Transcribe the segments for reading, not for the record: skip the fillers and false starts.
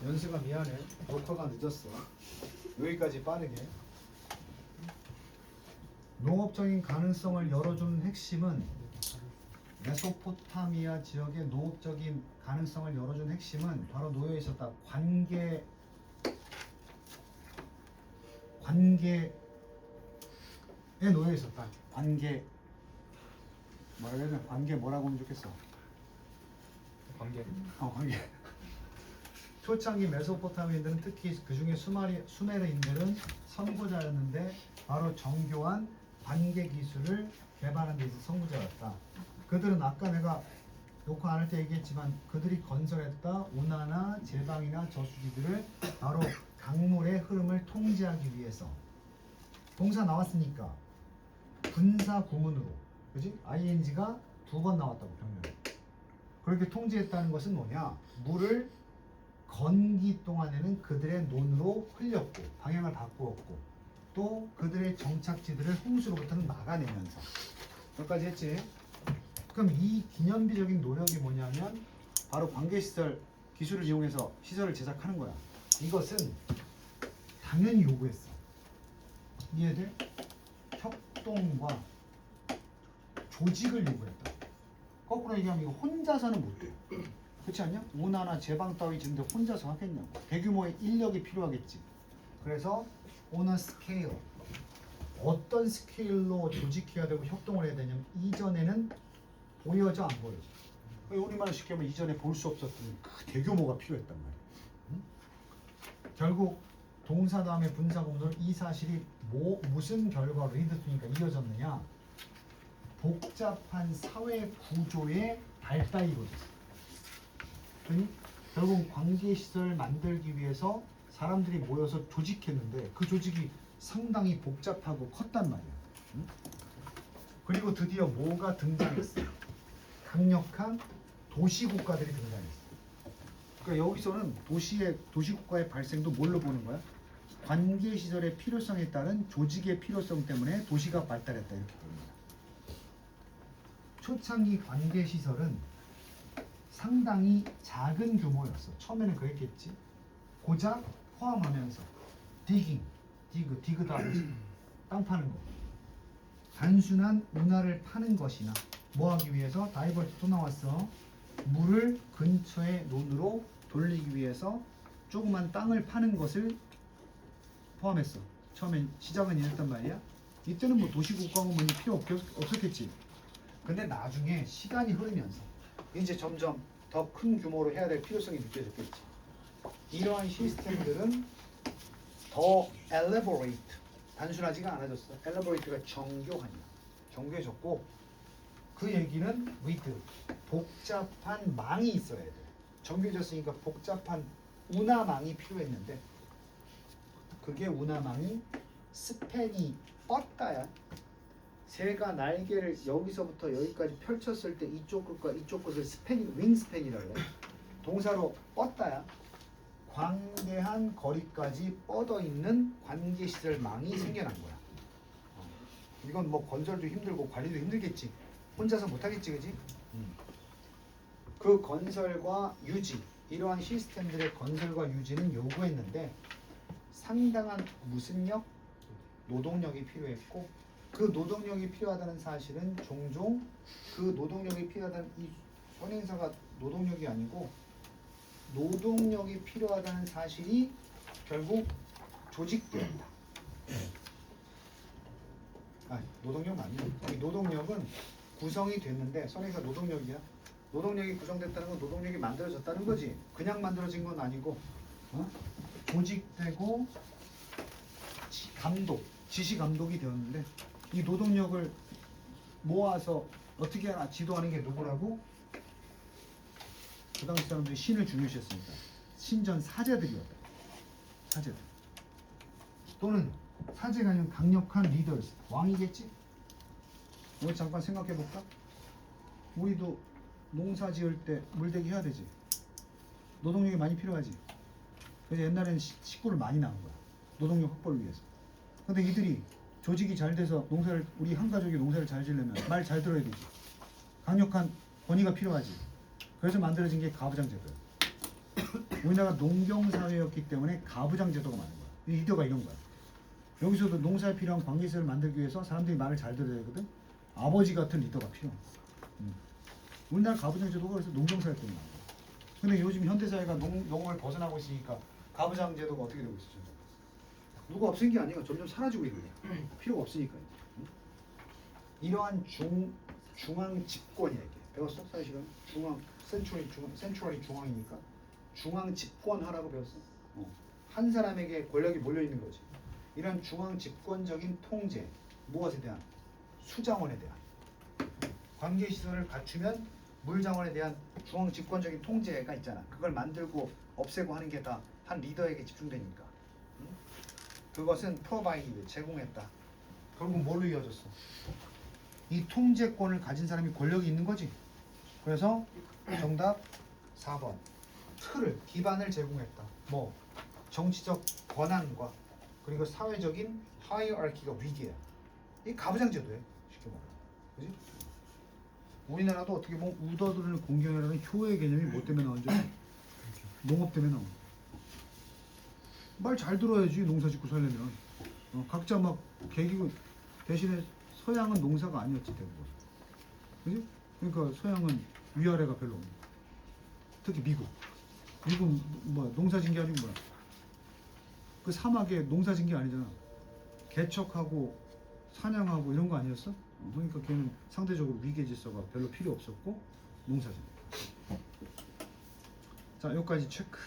연수가 미안해. 녹화가 늦었어. 여기까지 빠르게. 농업적인 가능성을 열어주는 핵심은 메소포타미아 지역의 농업적인 가능성을 열어준 핵심은 바로 놓여 있었다. 관계에 놓여 있었다. 관계 뭐라고 해야 되나? 관계 뭐라고 하면 좋겠어? 관계. 관계. 초창기 메소포타미아인들은 특히 그 중에 수메르인들은 선구자였는데 바로 정교한 관계 기술을 개발하는 데 있어 선구자였다. 그들은 아까 내가 녹화 안 할 때 얘기했지만 그들이 건설했다 운하나 제방이나 저수지들을 바로 강물의 흐름을 통제하기 위해서 동사 나왔으니까 분사 구문으로 그지? ing가 2번 나왔다고 병렬. 그렇게 통제했다는 것은 뭐냐? 물을 건기 동안에는 그들의 논으로 흘렸고 방향을 바꾸었고 또 그들의 정착지들을 홍수로부터는 막아내면서 여기까지 했지. 그럼 이 기념비적인 노력이 뭐냐면 바로 관계시설 기술을 이용해서 시설을 제작하는 거야. 이것은 당연히 요구했어. 이해돼? 협동과 조직을 요구했다. 거꾸로 얘기하면 이거 혼자서는 못 돼. 그렇지 않냐? 운하나 제방 따위 짓는데 혼자서 하겠냐고. 대규모의 인력이 필요하겠지. 그래서 on a scale 어떤 스케일로 조직해야 되고 협동을 해야 되냐면 이전에는 보여져 안 보여? 우리말로 쉽게 하면 이전에 볼 수 없었던 그 대규모가 필요했단 말이야. 응? 결국 동사 다음에 분사 구문으로 이 사실이 무슨 결과로 히드트니까 이어졌느냐? 복잡한 사회 구조의 발달이거든. 결국 관계시설을 만들기 위해서 사람들이 모여서 조직했는데 그 조직이 상당히 복잡하고 컸단 말이야. 응? 그리고 드디어 뭐가 등장했어? 강력한 도시국가들이 등장했어. 그러니까 여기서는 도시국가의 발생도 뭘로 보는 거야? 관계시설의 필요성에 따른 조직의 필요성 때문에 도시가 발달했다 이렇게 보는 거야. 초창기 관계시설은 상당히 작은 규모였어. 처음에는 그랬겠지. 고작 포함하면서 디그다 땅 파는 거. 단순한 운하를 파는 것이나 뭐 하기 위해서 다이버트 또 나왔어. 물을 근처의 논으로 돌리기 위해서 조그만 땅을 파는 것을 포함했어. 처음엔 시작은 이랬단 말이야. 이때는 뭐 도시국가는 필요 없었겠지. 근데 나중에 시간이 흐르면서 이제 점점 더 큰 규모로 해야 될 필요성이 느껴졌겠지. 이러한 시스템들은 더 elaborate, 단순하지가 않아졌어. elaborate가 정교해졌고 그 얘기는 with, 복잡한 망이 있어야 돼. 정교해졌으니까 복잡한 운하망이 필요했는데 그게 운하망이 스팬이 뻗다야. 새가 날개를 여기서부터 여기까지 펼쳤을 때 이쪽 끝과 이쪽 끝을 윙스팬이라고 해. 동사로 뻗다야. 광대한 거리까지 뻗어 있는 관계시설망이 생겨난 거야. 이건 뭐 건설도 힘들고 관리도 힘들겠지. 혼자서 못하겠지, 그지? 그 건설과 유지, 이러한 시스템들의 건설과 유지는 요구했는데 상당한 무슨 력? 노동력이 필요했고 그 노동력이 필요하다는 사실은 종종 그 노동력이 필요하다는 이 선행사가 노동력이 아니고 노동력이 필요하다는 사실이 결국 조직되었다. 노동력 아니야. 이 노동력은 구성이 됐는데 선행사 노동력이야. 노동력이 구성됐다는 건 노동력이 만들어졌다는 거지. 그냥 만들어진 건 아니고 조직되고 지시 감독이 되었는데 이 노동력을 모아서 어떻게 하나 지도하는 게 누구라고? 그 당시 사람들이 신을 중요시했으니까 신전 사제들이었다. 사제들 또는 사제가 아니면 강력한 리더스, 왕이겠지? 우리 잠깐 생각해 볼까? 우리도 농사 지을 때 물대기 해야 되지. 노동력이 많이 필요하지. 그래서 옛날에는 식구를 많이 낳은 거야. 노동력 확보를 위해서. 근데 이들이 조직이 잘 돼서 우리 한 가족이 농사를 잘 지려면 말 잘 들어야 되지. 강력한 권위가 필요하지. 그래서 만들어진 게 가부장제도야. 우리나라가 농경 사회였기 때문에 가부장 제도가 많은 거야. 이 리더가 이런 거야. 여기서도 농사에 필요한 관계성을 만들기 위해서 사람들이 말을 잘 들어야 되거든. 아버지 같은 리더가 필요해. 우리나라 가부장 제도가 그래서 농경 사회 때문에 나온 거야. 근데 요즘 현대 사회가 농업을 벗어나고 있으니까 가부장 제도가 어떻게 되고 있어? 누가 없앤 게 아니라 점점 사라지고 있는 거야. 필요가 없으니까. 이러한 중앙 집권이야 이게. 배웠어? 사실은 센츄럴이 중앙이니까 중앙 집권하라고 배웠어. 한 사람에게 권력이 몰려 있는 거지. 이런 중앙 집권적인 통제, 무엇에 대한? 수자원에 대한. 관계 시설을 갖추면 물자원에 대한 중앙 집권적인 통제가 있잖아. 그걸 만들고 없애고 하는 게 다 한 리더에게 집중되니까. 그것은 프로바이드 제공했다. 결국 뭘로 이어졌어? 이 통제권을 가진 사람이 권력이 있는 거지. 그래서 정답 4번. 틀을, 기반을 제공했다. 뭐 정치적 권한과 그리고 사회적인 하이어ar키가 위기야. 이 가부장 제도야. 쉽게 말하면. 그지? 우리나라도 어떻게 보면 우더들을 공경이라는 효의 개념이 뭐 때문에 나온지 알아? 농업 때문에 나온. 말 잘 들어야지 농사 짓고 살려면. 각자 막 개기고 대신에 서양은 농사가 아니었지 대부분. 그지? 그러니까 서양은 위아래가 별로 없는. 특히 미국. 미국 뭐야 농사 짓는 게 아니고 뭐야? 그 사막에 농사 짓는 게 아니잖아. 개척하고 사냥하고 이런 거 아니었어? 그러니까 걔는 상대적으로 위계 질서가 별로 필요 없었고 농사 짓는. 자 여기까지 체크.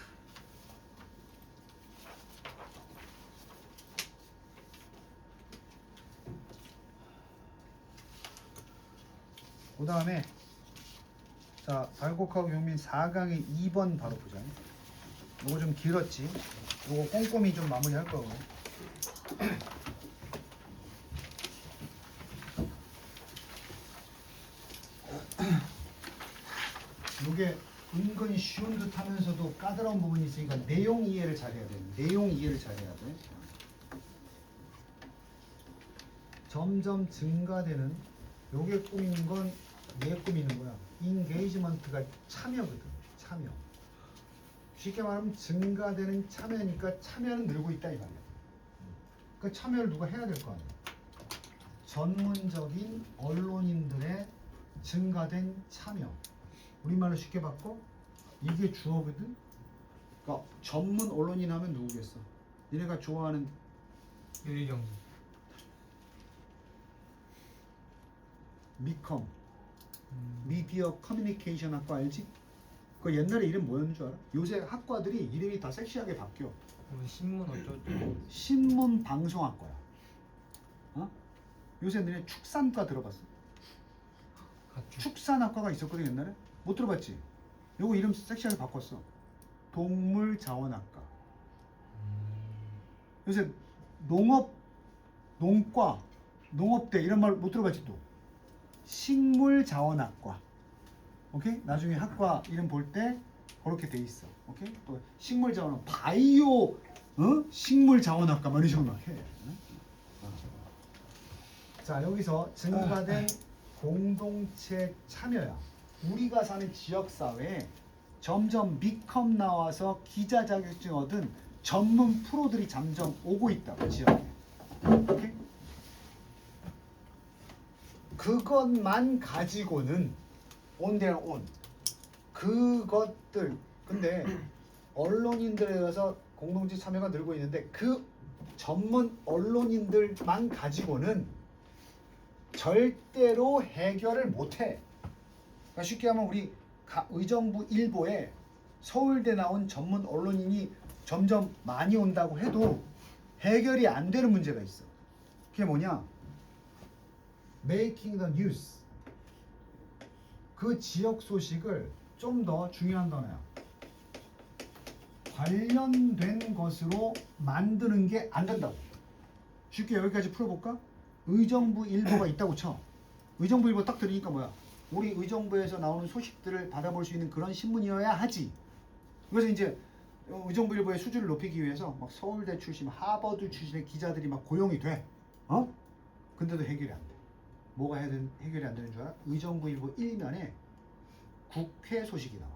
그 다음에 자 발곡하고 용민 4강의 2번 바로 보자. 요거 좀 길었지. 요거 꼼꼼히 좀 마무리할 거고. 요게 은근히 쉬운 듯 하면서도 까다로운 부분이 있으니까 내용 이해를 잘해야 돼. 내용 이해를 잘해야 돼. 점점 증가되는 요게 꾸미는 건 왜 꾸미는 거야? 인게이지먼트가 참여거든. 참여. 쉽게 말하면 증가되는 참여니까 참여는 늘고 있다 이 말이야. 그 참여를 누가 해야 될 거 아니야. 전문적인 언론인들의 증가된 참여. 우리말로 쉽게 바꿔 이게 주어거든. 그러니까 전문 언론인 하면 누구겠어? 니네가 좋아하는 유리경제. 미컴 미디어 커뮤니케이션 학과 알지? 그 옛날에 이름 뭐였는 줄 알아? 요새 학과들이 이름이 다 섹시하게 바뀌어. 신문 어쩌고. 신문 방송학과야. 요새 너네 축산과 들어봤어? 축산학과가 있었거든 옛날에? 못 들어봤지? 요거 이름 섹시하게 바꿨어. 동물자원학과. 요새 농과, 농업대 이런 말 못 들어봤지 또? 식물자원학과. 오케이? 나중에 학과 이름 볼 때 그렇게 돼 있어. 오케이? 또 식물자원학, 바이오, 식물자원학과 뭐 이런 식으로 막 해. 자 여기서 증가된 공동체 참여야. 우리가 사는 지역사회에 점점 미컴 나와서 기자 자격증 얻은 전문 프로들이 점점 오고 있다. 그 지역에. 오케이? 그것만 가지고는 on their own 그것들 근데 언론인들에 의해서 공동체 참여가 늘고 있는데 그 전문 언론인들만 가지고는 절대로 해결을 못해. 그러니까 쉽게 하면 우리 의정부 일보에 서울대 나온 전문 언론인이 점점 많이 온다고 해도 해결이 안 되는 문제가 있어. 그게 뭐냐? Making the news. 그 지역 소식을 좀 더 중요한 단어야. 관련된 것으로 만드는 게 안 된다고. 쉽게 여기까지 풀어볼까? 의정부 일보가 있다고 쳐. 의정부 일보 딱 들으니까 뭐야? 우리 의정부에서 나오는 소식들을 받아볼 수 있는 그런 신문이어야 하지. 그래서 이제 의정부 일보의 수준을 높이기 위해서 막 서울대 출신, 하버드 출신의 기자들이 막 고용이 돼. 근데도 해결이 안 돼. 뭐가 해결이 안 되는 줄 알아? 의정부 일보 1면에 국회 소식이 나와.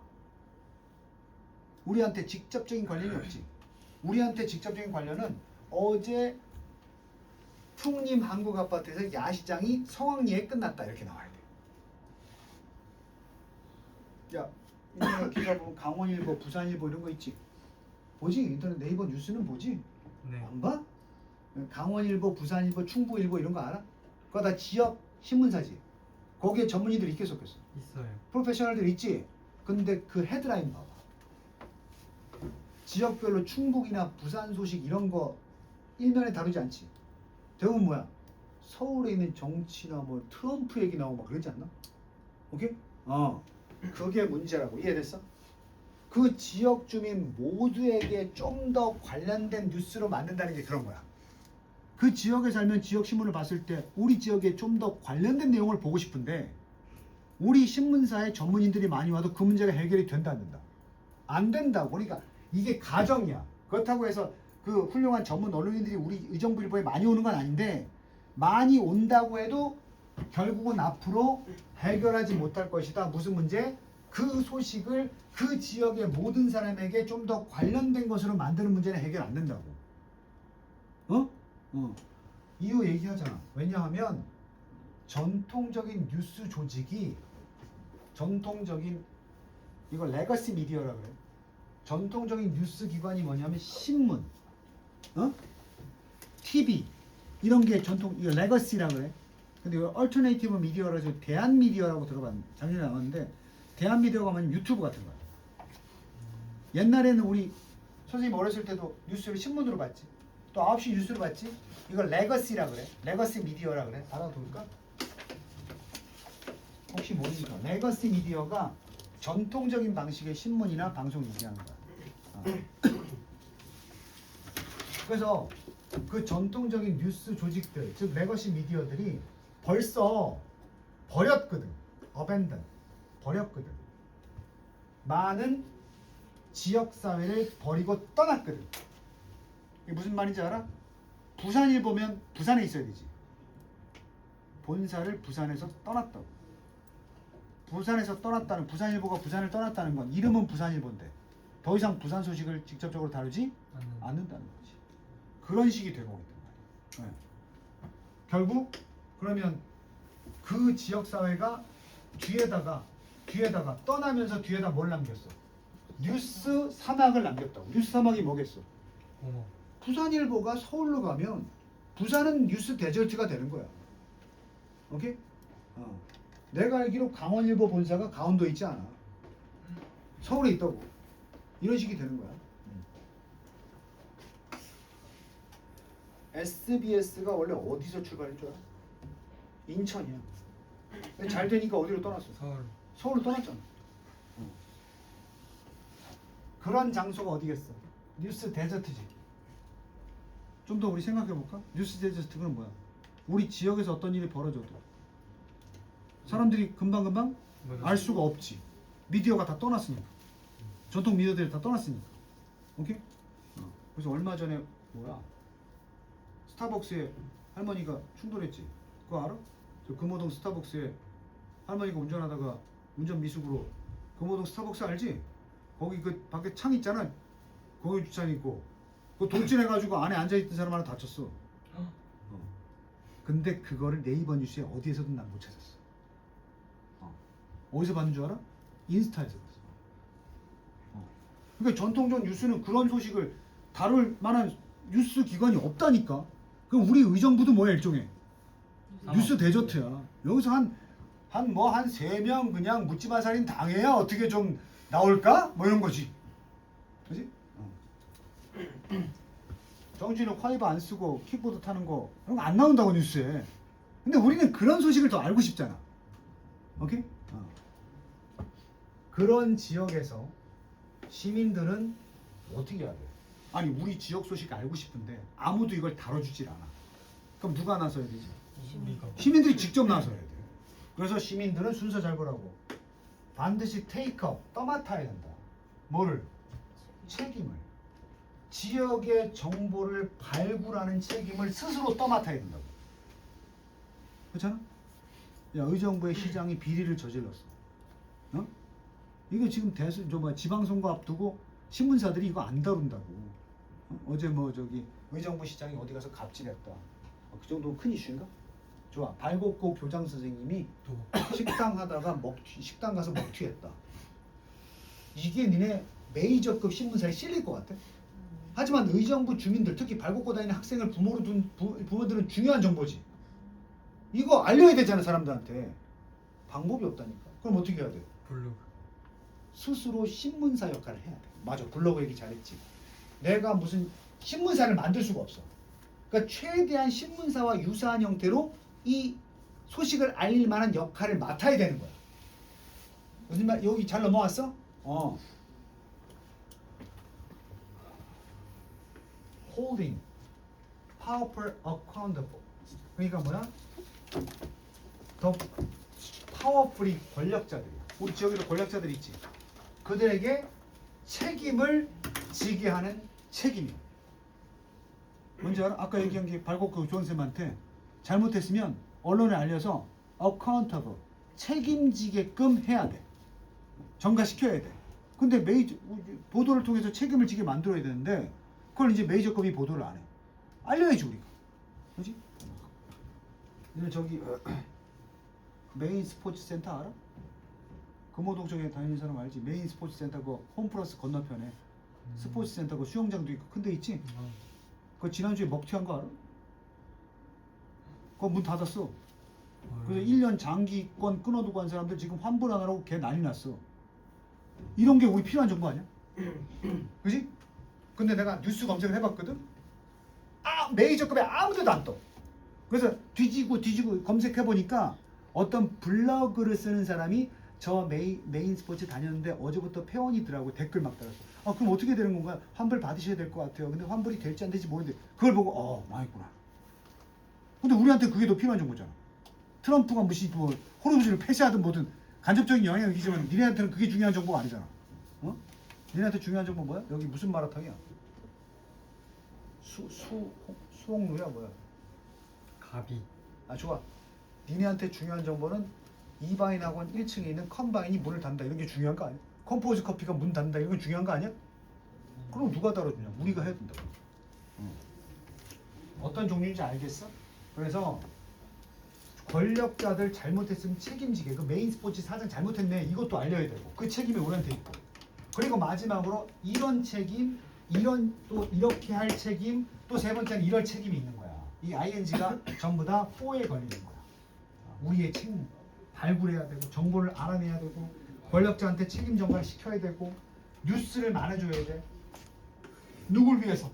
우리한테 직접적인 관련이 없지. 우리한테 직접적인 관련은 어제 풍림 한국 아파트에서 야시장이 성황리에 끝났다 이렇게 나와야 돼. 야, 인터넷 기사 보면 강원일보, 부산일보 이런 거 있지. 보지? 인터넷 네이버 뉴스는 보지? 네. 안 봐? 강원일보, 부산일보, 충북일보 이런 거 알아? 그거 다 지역 신문사지. 거기에 전문의들이 있겠어 없겠어? 있어요. 프로페셔널들 있지. 근데 그 헤드라인 봐봐. 지역별로 충북이나 부산 소식 이런 거 일면에 다루지 않지. 대부분 뭐야? 서울에 있는 정치나 뭐 트럼프 얘기 나오고 막 그러지 않나? 오케이? 그게 문제라고. 이해됐어? 그 지역 주민 모두에게 좀 더 관련된 뉴스로 만든다는 게 그런 거야. 그 지역에 살면 지역 신문을 봤을 때 우리 지역에 좀 더 관련된 내용을 보고 싶은데 우리 신문사에 전문인들이 많이 와도 그 문제가 해결이 된다 안 된다? 안 된다고. 그러니까 이게 가정이야. 그렇다고 해서 그 훌륭한 전문 언론인들이 우리 의정부 일보에 많이 오는 건 아닌데 많이 온다고 해도 결국은 앞으로 해결하지 못할 것이다. 무슨 문제? 그 소식을 그 지역의 모든 사람에게 좀 더 관련된 것으로 만드는 문제는 해결 안 된다고. 이유 얘기하잖아. 왜냐하면 전통적인 뉴스 조직이 전통적인 이걸 레거시 미디어라 그래. 전통적인 뉴스 기관이 뭐냐면 신문, TV 이런 게 전통 이거 레거시라 그래. 근데 이거 얼터네이티브 미디어라서 대한 미디어라고 들어봤는데 작년에 나왔는데 대한 미디어가 뭐냐면 유튜브 같은 거야. 옛날에는 우리 선생님 어렸을 때도 뉴스를 신문으로 봤지. 또 9시 뉴스를 봤지. 이걸 레거시라 그래. 레거시 미디어라 그래. 알아둘까? 혹시 모르니까 레거시 미디어가 전통적인 방식의 신문이나 방송 얘기하는 거야. 그래서 그 전통적인 뉴스 조직들, 즉 레거시 미디어들이 벌써 버렸거든. 어벤던 버렸거든. 많은 지역 사회를 버리고 떠났거든. 이게 무슨 말인지 알아? 부산일 보면 부산에 있어야 되지. 본사를 부산에서 떠났다고. 부산에서 떠났다는 부산일보가 부산을 떠났다는 건 이름은 부산일보인데 더 이상 부산 소식을 직접적으로 다루지 않는다는 거지. 그런 식이 되고 있단 말이야. 결국 그러면 그 지역 사회가 뒤에다가 떠나면서 뒤에다 뭘 남겼어? 뉴스 사막을 남겼다고. 뉴스 사막이 뭐겠어? 부산일보가 서울로 가면 부산은 뉴스 데절트가 되는 거야. 오케이? 내가 알기로 강원일보 본사가 강원도에 있지 않아. 서울에 있다고. 이런 식이 되는 거야. SBS가 원래 어디서 출발할 줄 알아? 인천이야. 근데 잘 되니까 어디로 떠났어? 서울로 떠났잖아. 그런 장소가 어디겠어? 뉴스 데저트지. 좀 더 우리 생각해볼까? 뉴스 데저트는 뭐야? 우리 지역에서 어떤 일이 벌어져도 사람들이 금방금방 알 수가 없지. 미디어가 다 떠났으니까. 전통 미디어들이 다 떠났으니까. 오케이? 그래서 얼마 전에 뭐야? 스타벅스에 할머니가 충돌했지. 그거 알아? 저 금호동 스타벅스에 할머니가 운전하다가 운전 미숙으로 금호동 스타벅스 알지? 거기 그 밖에 창 있잖아. 거기 주차장 있고 그 돌진해가지고 안에 앉아있던 사람 하나 다쳤어. 근데 그거를 네이버 뉴스에 어디에서든 난 못 찾았어. 어디서 봤는 줄 알아? 인스타에서 봤어. 그러니까 전통적 뉴스는 그런 소식을 다룰 만한 뉴스 기관이 없다니까. 그럼 우리 의정부도 뭐야 일종의 뉴스 데저트야. 여기서 한 3명 그냥 묻지마 살인 당해야 어떻게 좀 나올까? 뭐 이런 거지. 그지? 정진욱 화이브 안 쓰고 킥보드 타는 거 그런 거 안 나온다고 뉴스에. 근데 우리는 그런 소식을 더 알고 싶잖아. 오케이? 그런 지역에서 시민들은 어떻게 해야 돼? 아니 우리 지역 소식 알고 싶은데 아무도 이걸 다뤄주질 않아. 그럼 누가 나서야 되지? 시민들이 직접 나서야 돼. 그래서 시민들은 순서 잘 보라고. 반드시 테이크업, 떠맡아야 된다. 뭐를? 책임을. 지역의 정보를 발굴하는 책임을 스스로 떠맡아야 된다고. 그렇잖아? 야, 의정부의 시장이 비리를 저질렀어. 이거 지금 지방선거 앞두고 신문사들이 이거 안 다룬다고. 어제 뭐 저기 의정부 시장이 어디 가서 갑질했다. 그 정도면 큰 이슈인가? 좋아. 발곡고 교장 선생님이 또 식당 하다가 식당 가서 먹튀했다. 이게 니네 메이저급 신문사에 실릴 것 같아? 하지만 의정부 주민들, 특히 발곡고 다니는 학생을 부모로 둔 부모들은 중요한 정보지. 이거 알려야 되잖아, 사람들한테. 방법이 없다니까. 그럼 어떻게 해야 돼? 블로그. 스스로 신문사 역할을 해야 돼. 맞아, 블로그 얘기 잘했지. 내가 무슨 신문사를 만들 수가 없어. 그러니까 최대한 신문사와 유사한 형태로 이 소식을 알릴 만한 역할을 맡아야 되는 거야. 무슨 말? 여기 잘 넘어왔어? holding, powerful, accountable. 그러니까 뭐야? 더 파워풀이 권력자들이야. 우리 지역에도 권력자들이 있지. 그들에게 책임을 지게 하는 책임이야. 뭔지 알아? 아까 얘기한 게 발곡교 교원쌤한테 잘못했으면 언론에 알려서 accountable, 책임지게끔 해야 돼. 전가시켜야 돼. 근데 보도를 통해서 책임을 지게 만들어야 되는데 그걸 이제 메이저급이 보도를 안 해. 알려야지 우리가. 그렇지? 저기 메인 스포츠 센터 알아? 금호동 쪽에 다니는 사람 알지? 메인 스포츠 센터 그 홈플러스 건너편에 스포츠 센터 그 수영장도 있고 큰 데 있지? 그거 지난주에 먹튀한 거 알아? 그거 문 닫았어. 그래서 1년 장기권 끊어두고 한 사람들 지금 환불 안 하라고 걔 난리 났어. 이런 게 우리 필요한 정보 아니야? 그지? 근데 내가 뉴스 검색을 해봤거든? 메이저급에 아무데도 안 떠. 그래서 뒤지고 검색해보니까 어떤 블로그를 쓰는 사람이 저 메인 스포츠 다녔는데 어제부터 폐원이더라고. 댓글 막 달았어. 그럼 어떻게 되는 건가? 환불 받으셔야 될 것 같아요. 근데 환불이 될지 안 될지 모르는데 그걸 보고 망했구나. 근데 우리한테 그게 더 필요한 정보잖아. 트럼프가 무슨 뭐 호르무즈를 폐쇄하든 뭐든 간접적인 영향을 미치지만 니네한테는 그게 중요한 정보가 아니잖아. 니네한테 중요한 정보 뭐야? 여기 무슨 마라탕이야? 수홍루야 뭐야? 가비. 좋아. 니네한테 중요한 정보는 이바인 학원 1층에 있는 컴바인이 문을 닫는다 이런 게 중요한 거 아니야? 컴포즈 커피가 문 닫는다 이런 건 중요한 거 아니야? 그럼 누가 다뤄주냐? 우리가 해야 된다. 어떤 종류인지 알겠어? 그래서 권력자들 잘못했으면 책임지게. 그 메인 스포츠 사장 잘못했네 이것도 알려야 되고 그 책임이 우리한테 있고. 그리고 마지막으로 이런 책임, 이런 또 이렇게 할 책임, 또 세 번째는 이럴 책임이 있는 거야. 이 ing가 전부 다 4에 걸리는 거야. 우리의 책임 발굴해야 되고 정보를 알아내야 되고 권력자한테 책임 전가를 시켜야 되고 뉴스를 말해줘야 돼. 누굴 위해서?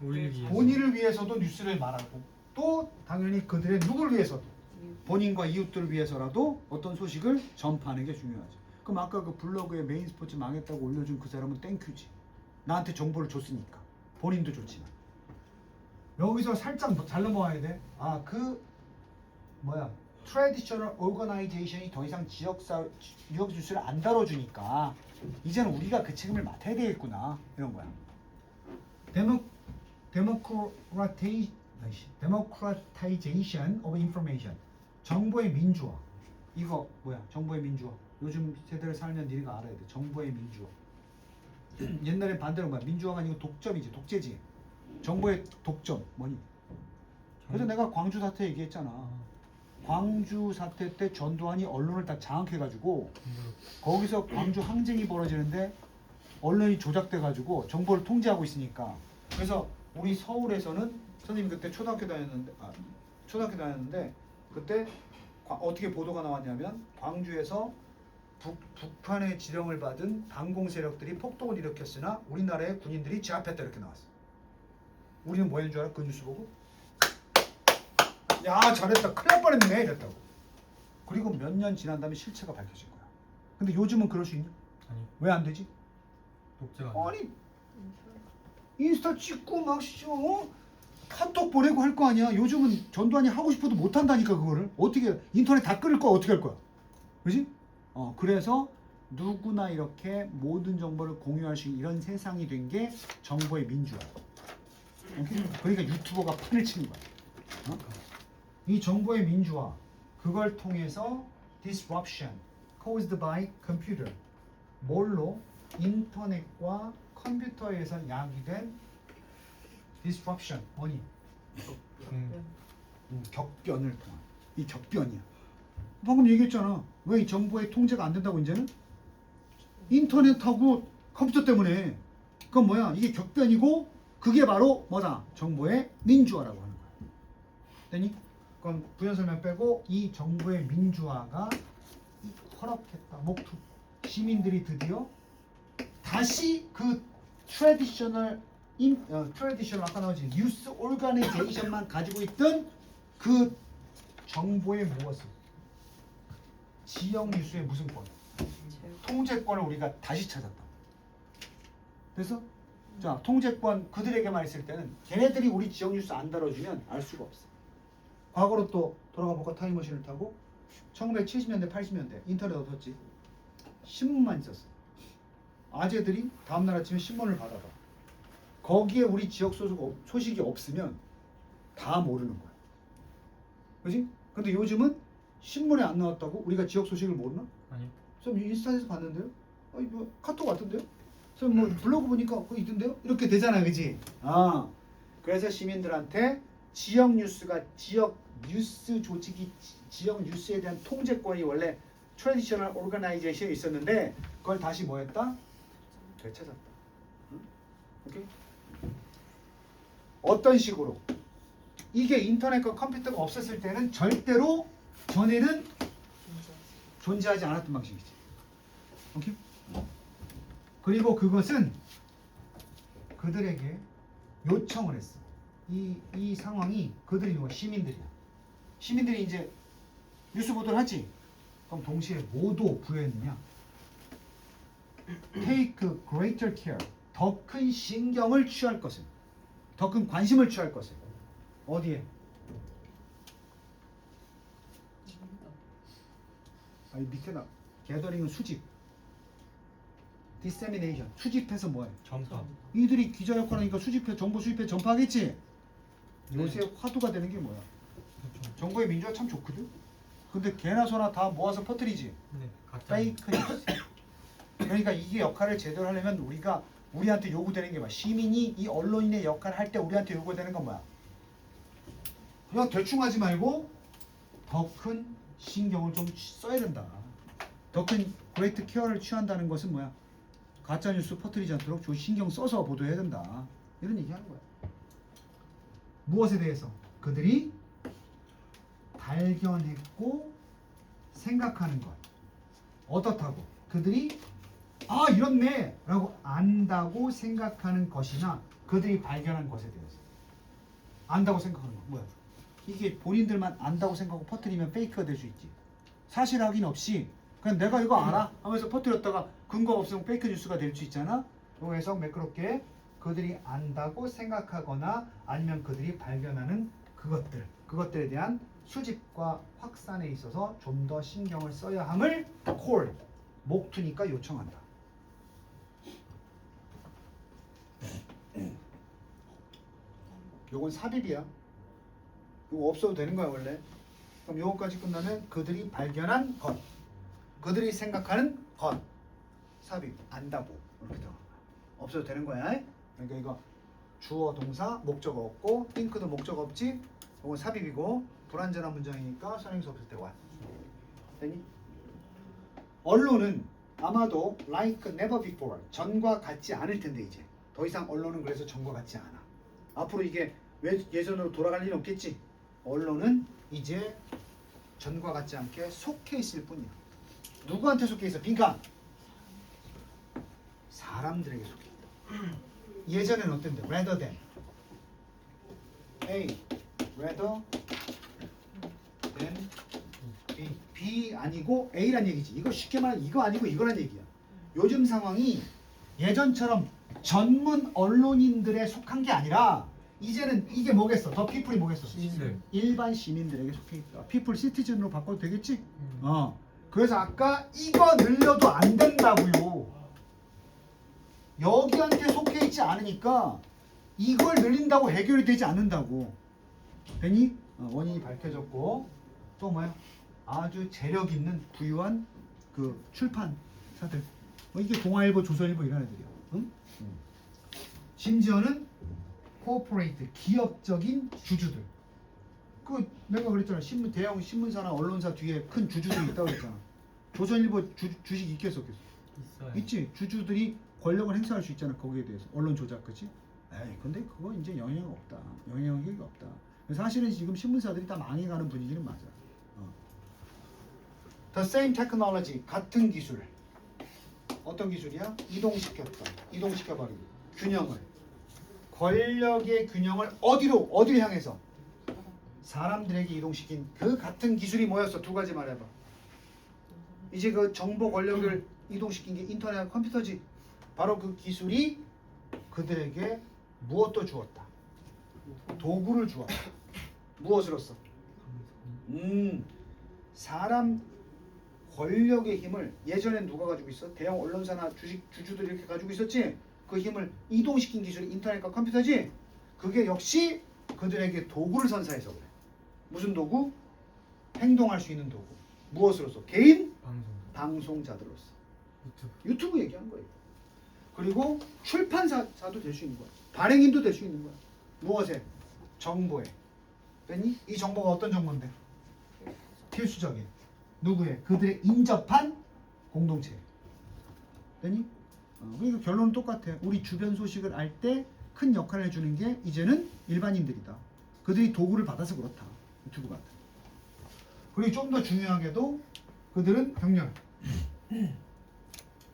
우리를 위해서. 본인을 위해서도 뉴스를 말하고 또 당연히 그들의 누굴 위해서도 본인과 이웃들을 위해서라도 어떤 소식을 전파하는 게 중요하지. 그럼 아까 그 블로그에 메인 스포츠 망했다고 올려준 그 사람은 땡큐지. 나한테 정보를 줬으니까. 본인도 좋지만 여기서 살짝 잘 넘어와야 돼. 트래디셔널 오거나이제이션이 더 이상 지역 뉴스를 안 다뤄주니까 이제는 우리가 그 책임을 맡아야 되겠구나 이런 거야. Democratization of information. 정보의 민주화. 이거 뭐야? 정보의 민주화. 요즘 세대를 살면 니네가 알아야 돼. 정보의 민주화. 옛날엔 반대로 뭐야? 민주화가 아니고 독점이지, 독재지. 정보의 독점 뭐니? 그래서 내가 광주 사태 얘기했잖아. 광주 사태 때 전두환이 언론을 다 장악해가지고 거기서 광주 항쟁이 벌어지는데 언론이 조작돼가지고 정보를 통제하고 있으니까. 그래서 우리 서울에서는 선생님 그때 초등학교 다녔는데 그때 어떻게 보도가 나왔냐면 광주에서 북한의 지령을 받은 반공 세력들이 폭동을 일으켰으나 우리나라의 군인들이 제압했다 이렇게 나왔어. 우리는 뭐 했는 줄 알아? 그 뉴스 보고? 야 잘했다 큰일 날 뻔했네 이랬다고. 그리고 몇 년 지난 다음에 실체가 밝혀진 거야. 근데 요즘은 그럴 수 있냐? 아니. 왜 안 되지? 독재가. 아니 인스타 찍고 막 카톡 보내고 할 거 아니야. 요즘은 전두환이 하고 싶어도 못 한다니까. 그거를 어떻게 인터넷 다 끊을 거야. 어떻게 할 거야? 그지? 그래서 누구나 이렇게 모든 정보를 공유할 수 있는 이런 세상이 된 게 정보의 민주화. 오케이? 그러니까 유튜버가 판을 치는 거야. 이 정보의 민주화, 그걸 통해서 disruption caused by computer, 뭘로? 인터넷과 컴퓨터에서 야기된 disruption 원인 격변을 통한 이 격변이야. 방금 얘기했잖아. 왜 이 정보의 통제가 안 된다고 이제는? 인터넷하고 컴퓨터 때문에. 그건 뭐야? 이게 격변이고 그게 바로 뭐다? 정보의 민주화라고 하는 거야. 됐니? 그럼 부연 설명 빼고 이 정보의 민주화가 허락했다. 목투. 시민들이 드디어 다시 그 트래디셔널 아까 나오지 뉴스 오르가니제이션만 가지고 있던 그 정보의 무엇을 지역 뉴스의 무슨 권? 통제권을 우리가 다시 찾았다. 그래서 자 통제권 그들에게만 있을 때는 걔네들이 우리 지역 뉴스 안 다뤄주면 알 수가 없어. 과거로 또 돌아가 볼까? 타임머신을 타고 1970년대 80년대 인터넷 없었지. 신문만 있었어. 아재들이 다음날 아침에 신문을 받아봐. 거기에 우리 지역 소식이 없으면 다 모르는 거야. 그지? 근데 요즘은 신문에 안 나왔다고 우리가 지역 소식을 모르나? 아니. 좀 인스타에서 봤는데요? 아니 뭐 카톡 같은데요? 좀 뭐 블로그 보니까 그거 있던데요? 이렇게 되잖아, 그지? 아, 그래서 시민들한테 지역 뉴스가 지역 뉴스 조직이 지역 뉴스에 대한 통제권이 원래 트래디셔널 오르가나이제이션에 있었는데 그걸 다시 뭐했다? 되찾았다. 응? 오케이? 어떤 식으로? 이게 인터넷과 컴퓨터가 없었을 때는 절대로 전에는 존재하지 않았던 방식이지. 오케이? 그리고 그것은 그들에게 요청을 했어. 이 상황이 그들이 누가 시민들이야. 시민들이 이제 뉴스 보도를 하지. 그럼 동시에 뭐도 부여했느냐? Take greater care. 더 큰 신경을 취할 것을. 더 큰 관심을 취할 것을. 어디에? 아니 밑에나 게더링은 수집. dissemination. 수집해서 뭐해? 전파. 이들이 기자 역할하니까 수집해 정보 수집해 전파하겠지. 네. 요새 화두가 되는 게 뭐야? 그렇죠. 정보의 민주화 참 좋거든. 근데 개나 소나 다 모아서 퍼뜨리지. 네. 가짜. 페이크 뉴스. 그러니까 이게 역할을 제대로 하려면 우리한테 요구되는 게 뭐야? 시민이 이 언론인의 역할을 할 때 우리한테 요구되는 건 뭐야? 그냥 대충 하지 말고 더 큰 신경을 좀 써야 된다. 더 큰 그레이트 케어를 취한다는 것은 뭐야? 가짜 뉴스 퍼뜨리지 않도록 좀 신경 써서 보도해야 된다. 이런 얘기하는 거야. 무엇에 대해서? 그들이 발견했고 생각하는 것. 어떻다고? 그들이 아 이렇네 라고 안다고 생각하는 것이나 그들이 발견한 것에 대해서 안다고 생각하는 거 뭐야? 이게 본인들만 안다고 생각하고 퍼뜨리면 페이크가 될 수 있지. 사실 확인 없이 그냥 내가 이거 알아 하면서 퍼뜨렸다가 근거 없으면 페이크 뉴스가 될 수 있잖아. 그 해석 매끄럽게 그들이 안다고 생각하거나 아니면 그들이 발견하는 그것들에 대한 수집과 확산에 있어서 좀 더 신경을 써야 함을 콜 목투니까 요청한다. 요건 삽입이야. 이거 없어도 되는 거야 원래. 그럼 요거까지 끝나면 그들이 발견한 것, 그들이 생각하는 것, 삽입 안다고 이렇게 들어가. 없어도 되는 거야. 그러니까 이거 주어 동사 목적 없고 think도 목적 없지. 이건 삽입이고 불완전한 문장이니까 선행수 없을 때 와. 됐니? 언론은 아마도 like never before 전과 같지 않을 텐데 이제 더 이상 언론은 그래서 전과 같지 않아. 앞으로 이게 예전으로 돌아갈 일은 없겠지. 언론은 이제 전과 같지 않게 속해 있을 뿐이야. 누구한테 속해 있어? 빈칸. 사람들에게 속해 있다. 예전에는 어땠는데? rather than A, rather than B. B 아니고 A란 얘기지. 이거 쉽게 말하면 이거 아니고 이거란 얘기야. 요즘 상황이 예전처럼 전문 언론인들에 속한 게 아니라 이제는 이게 뭐겠어? 더 피플이 뭐겠어? 시민들. 일반 시민들에게 속해 있다. 피플 시티즌으로 바꿔도 되겠지? 그래서 아까 이거 늘려도 안 된다고요. 여기한테 속해 있지 않으니까 이걸 늘린다고 해결이 되지 않는다고. 되니? 원인이 밝혀졌고 또 뭐야? 아주 재력 있는 부유한 그 출판사들 이게 동아일보, 조선일보 이런 애들이야. 응? 심지어는 코퍼레이트, 기업적인 주주들. 그 내가 그랬잖아. 대형 신문사나 언론사 뒤에 큰 주주들이 있다고 그랬잖아. 조선일보 주식 있겠어, 없겠어? 있어요. 있지. 주주들이 권력을 행사할 수 있잖아. 거기에 대해서 언론 조작, 그치? 에이, 근데 그거 이제 영향이 없다. 영향력이 없다. 사실은 지금 신문사들이 다 망해가는 분위기는 맞아. The same technology, 같은 기술. 어떤 기술이야? 이동시켰다. 이동시켜버리기. 균형을. 권력의 균형을 어디로 향해서? 사람들에게 이동시킨 그 같은 기술이 뭐였어? 두 가지 말해봐. 이제 그 정보 권력을 이동시킨 게 인터넷 컴퓨터지. 바로 그 기술이 그들에게 무엇도 주었다. 도구를 주었다. 무엇으로써? 사람 권력의 힘을 예전엔 누가 가지고 있어? 대형 언론사나 주주들이 이렇게 가지고 있었지? 그 힘을 이동시킨 기술이 인터넷과 컴퓨터지? 그게 역시 그들에게 도구를 선사해서 그래. 무슨 도구? 행동할 수 있는 도구. 무엇으로서? 개인? 방송자들로서. 유튜브 얘기한 거예요. 그리고 출판사도 될 수 있는 거야. 발행인도 될 수 있는 거야. 무엇에? 정보에. 됐니? 이 정보가 어떤 정보인데? 필수적인. 누구의? 그들의 인접한 공동체. 됐니? 그러니까 결론은 똑같아. 우리 주변 소식을 알 때 큰 역할을 해주는 게 이제는 일반인들이다. 그들이 도구를 받아서 그렇다. 유튜브 같은. 그리고 좀 더 중요하게도 그들은 병렬.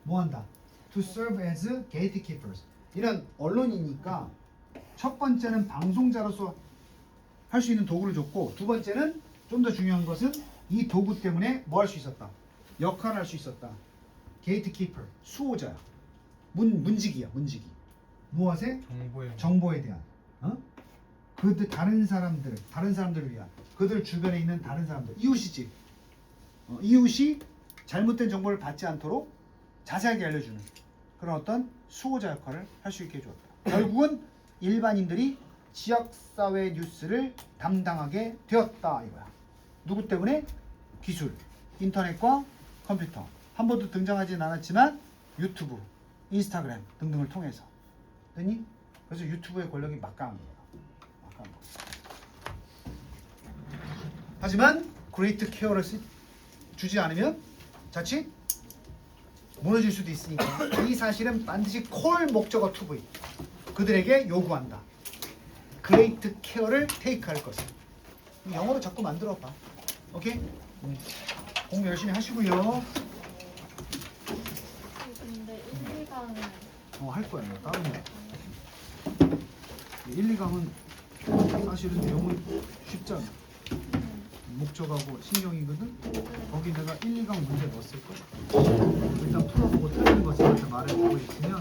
뭐한다? To serve as gatekeepers. 이런 언론이니까 첫 번째는 방송자로서 할 수 있는 도구를 줬고, 두 번째는 좀 더 중요한 것은 이 도구 때문에 뭐 할 수 있었다? 역할을 할 수 있었다. 게이트키퍼, 수호자야. 문지기야, 문지기. 무엇에? 정보에 대한. 그들 다른 사람들을 위한, 그들 주변에 있는 다른 사람들, 이웃이지. 이웃이 잘못된 정보를 받지 않도록 자세하게 알려주는 그런 어떤 수호자 역할을 할 수 있게 해줬다. 결국은 일반인들이 지역사회 뉴스를 담당하게 되었다 이거야. 누구 때문에? 기술, 인터넷과 컴퓨터. 한 번도 등장하지는 않았지만 유튜브, 인스타그램 등등을 통해서. 됐니? 그래서 유튜브의 권력이 막강한 거야. 막강한 거. 하지만 그레이트 케어를 주지 않으면 자칫 무너질 수도 있으니까 이 사실은 반드시 콜 목적어 투부이 그들에게 요구한다. 그레이트 케어를 테이크할 것을. 영어로 자꾸 만들어봐. 오케이? 공부 열심히 하시고요. 근데 1, 2강은 할 거야. 다른 거. 1, 2강은 사실은 내용은 쉽잖아. 목적하고 신경이거든. 거기 내가 1, 2강 문제 넣었을 거야. 일단 풀어보고 틀리는 거 저한테 말해주고 있으면